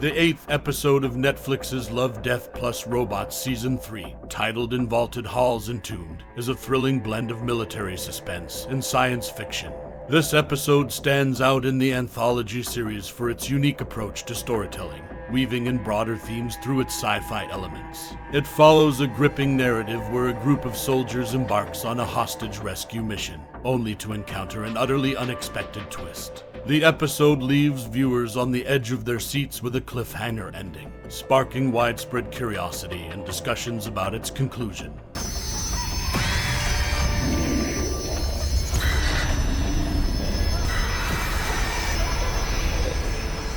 The 8th episode of Netflix's Love, Death Plus Robots Season 3, titled In Vaulted Halls Entombed, is a thrilling blend of military suspense and science fiction. This episode stands out in the anthology series for its unique approach to storytelling, weaving in broader themes through its sci-fi elements. It follows a gripping narrative where a group of soldiers embarks on a hostage rescue mission, only to encounter an utterly unexpected twist. The episode leaves viewers on the edge of their seats with a cliffhanger ending, sparking widespread curiosity and discussions about its conclusion.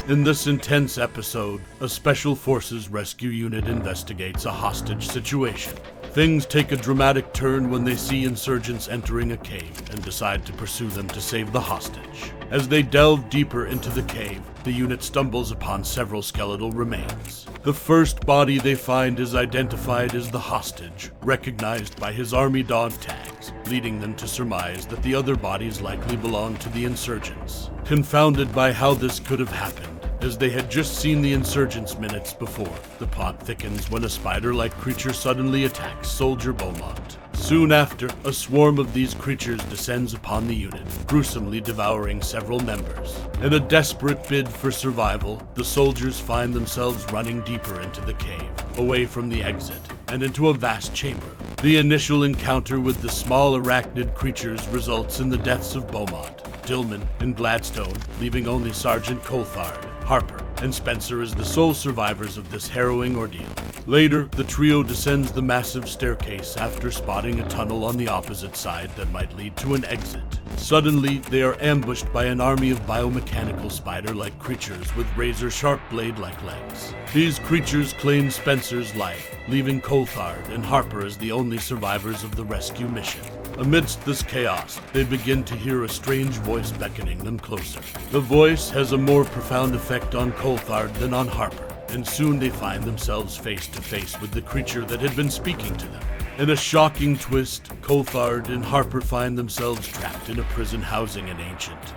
In this intense episode, a Special Forces rescue unit investigates a hostage situation. Things take a dramatic turn when they see insurgents entering a cave and decide to pursue them to save the hostage. As they delve deeper into the cave, the unit stumbles upon several skeletal remains. The first body they find is identified as the hostage, recognized by his army dog tags, leading them to surmise that the other bodies likely belong to the insurgents. Confounded by how this could have happened, as they had just seen the insurgents minutes before, the plot thickens when a spider-like creature suddenly attacks Soldier Beaumont. Soon after, a swarm of these creatures descends upon the unit, gruesomely devouring several members. In a desperate bid for survival, the soldiers find themselves running deeper into the cave, away from the exit, and into a vast chamber. The initial encounter with the small arachnid creatures results in the deaths of Beaumont, Dillman, and Gladstone, leaving only Sergeant Coulthard, Harper, and Spencer as the sole survivors of this harrowing ordeal. Later, the trio descends the massive staircase after spotting a tunnel on the opposite side that might lead to an exit. Suddenly, they are ambushed by an army of biomechanical spider-like creatures with razor-sharp blade-like legs. These creatures claim Spencer's life, leaving Coulthard and Harper as the only survivors of the rescue mission. Amidst this chaos, they begin to hear a strange voice beckoning them closer. The voice has a more profound effect on Coulthard than on Harper, and soon they find themselves face to face with the creature that had been speaking to them. In a shocking twist, Coulthard and Harper find themselves trapped in a prison housing an ancient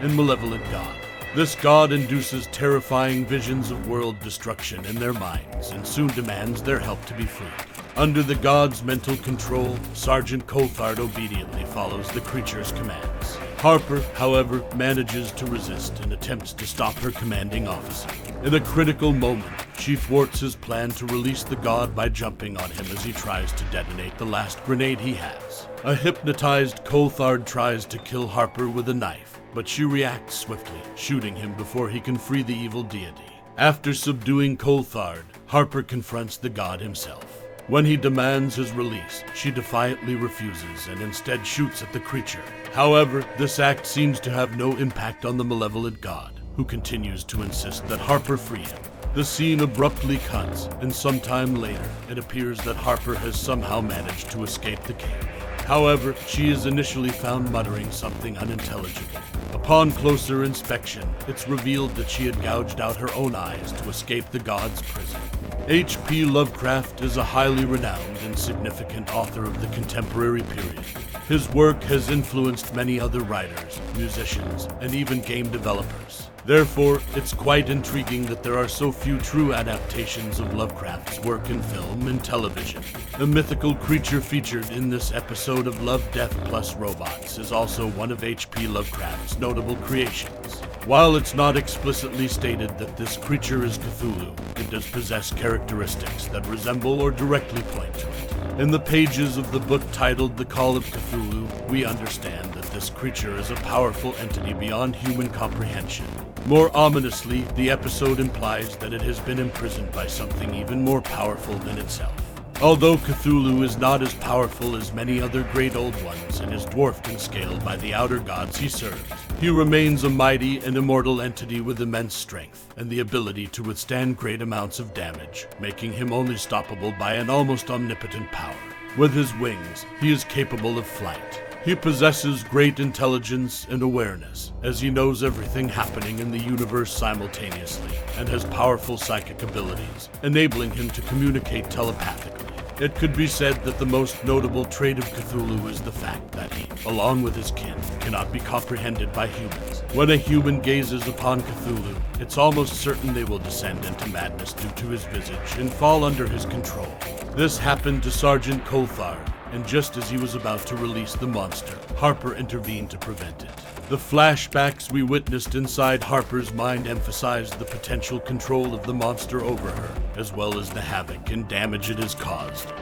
and malevolent god. This god induces terrifying visions of world destruction in their minds and soon demands their help to be freed. Under the god's mental control, Sergeant Coulthard obediently follows the creature's commands. Harper, however, manages to resist and attempts to stop her commanding officer. In a critical moment, she thwarts his plan to release the god by jumping on him as he tries to detonate the last grenade he has. A hypnotized Coulthard tries to kill Harper with a knife, but she reacts swiftly, shooting him before he can free the evil deity. After subduing Coulthard, Harper confronts the god himself. When he demands his release, she defiantly refuses and instead shoots at the creature. However, this act seems to have no impact on the malevolent god, who continues to insist that Harper free him. The scene abruptly cuts, and sometime later, it appears that Harper has somehow managed to escape the cave. However, she is initially found muttering something unintelligible. Upon closer inspection, it's revealed that she had gouged out her own eyes to escape the god's prison. H.P. Lovecraft is a highly renowned and significant author of the contemporary period. His work has influenced many other writers, musicians, and even game developers. Therefore, it's quite intriguing that there are so few true adaptations of Lovecraft's work in film and television. The mythical creature featured in this episode of Love, Death Plus Robots is also one of H.P. Lovecraft's notable creations. While it's not explicitly stated that this creature is Cthulhu, it does possess characteristics that resemble or directly point to it. In the pages of the book titled The Call of Cthulhu, we understand that this creature is a powerful entity beyond human comprehension. More ominously, the episode implies that it has been imprisoned by something even more powerful than itself. Although Cthulhu is not as powerful as many other great old ones and is dwarfed in scale by the outer gods he serves, he remains a mighty and immortal entity with immense strength and the ability to withstand great amounts of damage, making him only stoppable by an almost omnipotent power. With his wings, he is capable of flight. He possesses great intelligence and awareness, as he knows everything happening in the universe simultaneously, and has powerful psychic abilities, enabling him to communicate telepathically. It could be said that the most notable trait of Cthulhu is the fact that he, along with his kin, cannot be comprehended by humans. When a human gazes upon Cthulhu, it's almost certain they will descend into madness due to his visage and fall under his control. This happened to Sergeant Coulthard, and just as he was about to release the monster, Harper intervened to prevent it. The flashbacks we witnessed inside Harper's mind emphasized the potential control of the monster over her, as well as the havoc and damage it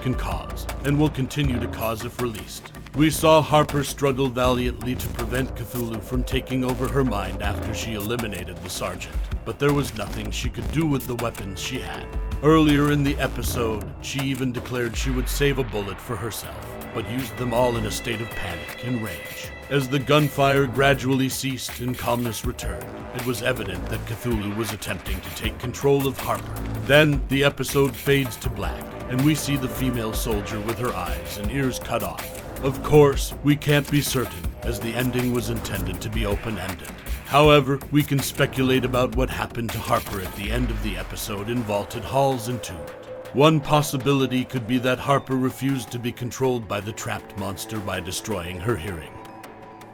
can cause, and will continue to cause if released. We saw Harper struggle valiantly to prevent Cthulhu from taking over her mind after she eliminated the sergeant, but there was nothing she could do with the weapons she had. Earlier in the episode, she even declared she would save a bullet for herself, but used them all in a state of panic and rage. As the gunfire gradually ceased and calmness returned, it was evident that Cthulhu was attempting to take control of Harper. Then, the episode fades to black, and we see the female soldier with her eyes and ears cut off. Of course, we can't be certain, as the ending was intended to be open-ended. However, we can speculate about what happened to Harper at the end of the episode in Vaulted Halls Entombed. One possibility could be that Harper refused to be controlled by the trapped monster by destroying her hearing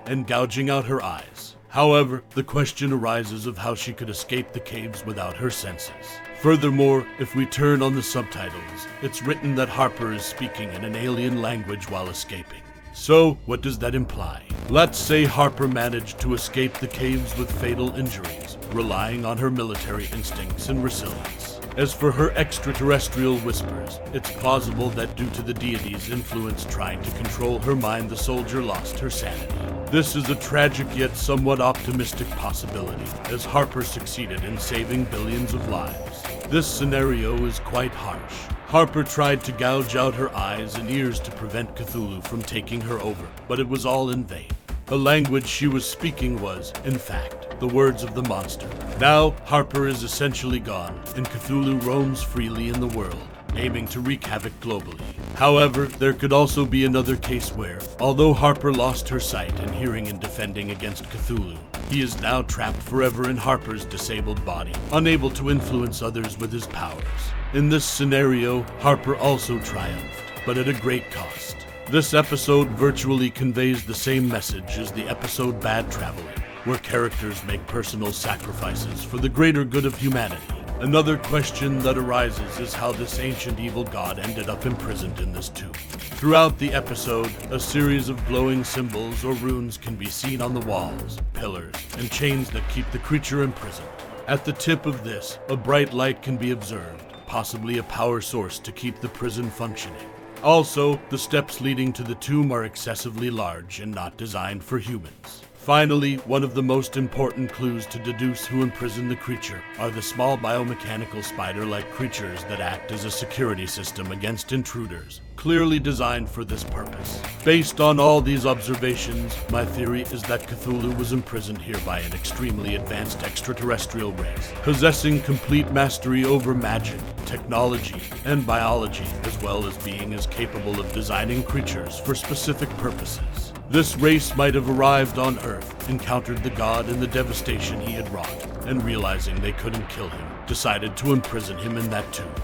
and gouging out her eyes. However, the question arises of how she could escape the caves without her senses. Furthermore, if we turn on the subtitles, it's written that Harper is speaking in an alien language while escaping. So, what does that imply? Let's say Harper managed to escape the caves with fatal injuries, relying on her military instincts and resilience. As for her extraterrestrial whispers, it's plausible that due to the deity's influence trying to control her mind, the soldier lost her sanity. This is a tragic yet somewhat optimistic possibility, as Harper succeeded in saving billions of lives. This scenario is quite harsh. Harper tried to gouge out her eyes and ears to prevent Cthulhu from taking her over, but it was all in vain. The language she was speaking was, in fact, the words of the monster. Now, Harper is essentially gone, and Cthulhu roams freely in the world, aiming to wreak havoc globally. However, there could also be another case where, although Harper lost her sight and hearing in defending against Cthulhu, he is now trapped forever in Harper's disabled body, unable to influence others with his powers. In this scenario, Harper also triumphed, but at a great cost. This episode virtually conveys the same message as the episode Bad Traveling, where characters make personal sacrifices for the greater good of humanity. Another question that arises is how this ancient evil god ended up imprisoned in this tomb. Throughout the episode, a series of glowing symbols or runes can be seen on the walls, pillars, and chains that keep the creature imprisoned. At the tip of this, a bright light can be observed, possibly a power source to keep the prison functioning. Also, the steps leading to the tomb are excessively large and not designed for humans. Finally, one of the most important clues to deduce who imprisoned the creature are the small biomechanical spider-like creatures that act as a security system against intruders, clearly designed for this purpose. Based on all these observations, my theory is that Cthulhu was imprisoned here by an extremely advanced extraterrestrial race, possessing complete mastery over magic, technology, and biology, as well as being as capable of designing creatures for specific purposes. This race might have arrived on Earth, encountered the god and the devastation he had wrought, and realizing they couldn't kill him, decided to imprison him in that tomb.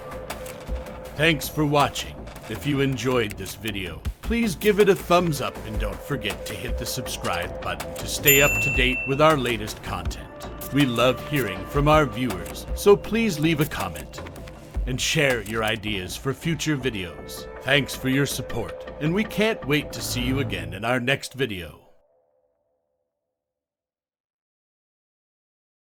Thanks for watching. If you enjoyed this video, please give it a thumbs up and don't forget to hit the subscribe button to stay up to date with our latest content. We love hearing from our viewers, so please leave a comment and share your ideas for future videos. Thanks for your support, and we can't wait to see you again in our next video.